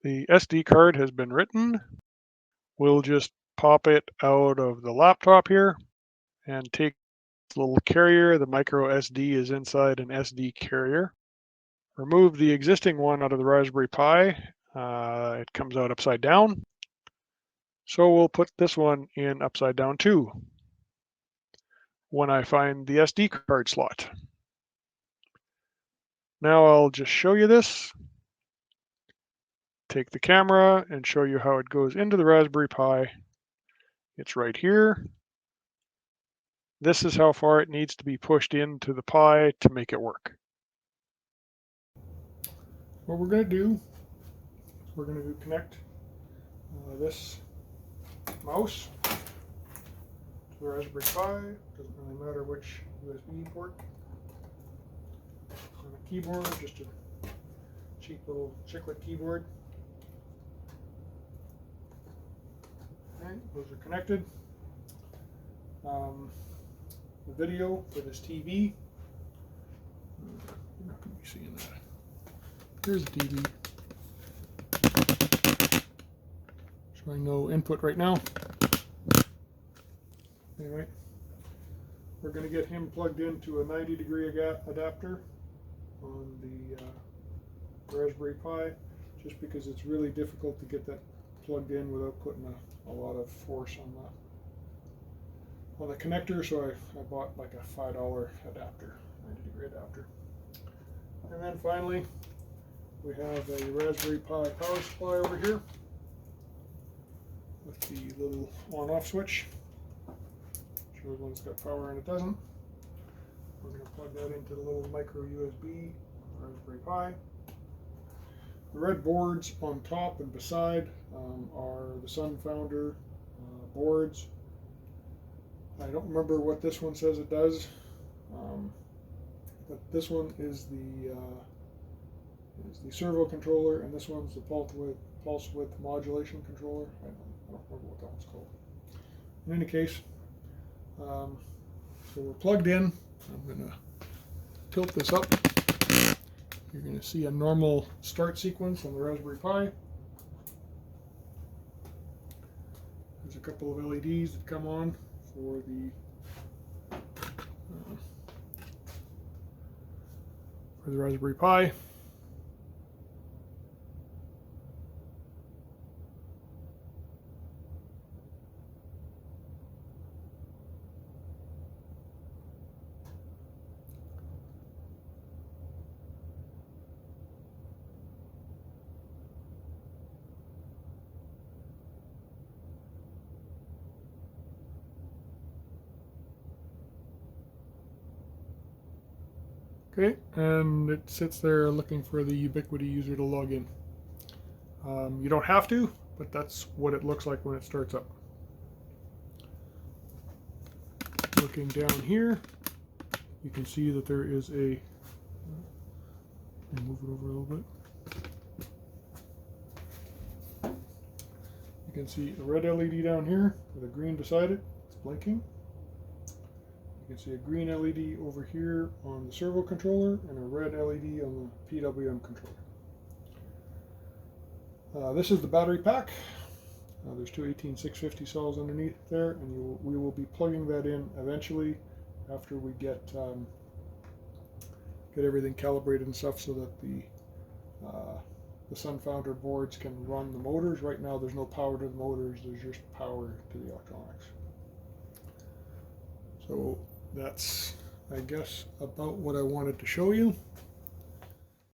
the SD card has been written, we'll just pop it out of the laptop here and take this little carrier. The micro SD is inside an SD carrier. Remove the existing one out of the Raspberry Pi. It comes out upside down. So we'll put this one in upside down too when I find the SD card slot. Now I'll just show you this. Take the camera and show you how it goes into the Raspberry Pi. It's right here. This is how far it needs to be pushed into the Pi to make it work. What we're going to do, we're going to connect this mouse to the Raspberry Pi. Doesn't really matter which USB port. On a keyboard, just a cheap little chiclet keyboard. Okay, those are connected. The video for this TV. You're not going to be seeing that. Here's the TV. Showing no input right now. Anyway, we're going to get him plugged into a 90-degree adapter on the Raspberry Pi, just because it's really difficult to get that plugged in without putting a lot of force on the connector. So I bought like a $5 adapter, 90-degree adapter. And then finally, we have a Raspberry Pi power supply over here with the little on-off switch. Shows when it's got power and it doesn't. We're going to plug that into the little micro USB Raspberry Pi. The red boards on top and beside are the SunFounder boards. I don't remember what this one says it does, but this one is the servo controller, and this one's the pulse width modulation controller. I don't remember what that one's called. In any case, so we're plugged in. I'm going to tilt this up. You're going to see a normal start sequence on the Raspberry Pi. There's a couple of LEDs that come on for the Raspberry Pi. Okay, and it sits there looking for the Ubiquiti user to log in. You don't have to, but that's what it looks like when it starts up. Looking down here, you can see that there is a, move it over a little bit. You can see a red LED down here with a green beside it. It's blinking. You can see a green LED over here on the servo controller and a red LED on the PWM controller. This is the battery pack. There's two 18650 cells underneath there, and we will be plugging that in eventually after we get everything calibrated and stuff, so that the SunFounder boards can run the motors. Right now there's no power to the motors, there's just power to the electronics. So that's, I guess, about what I wanted to show you.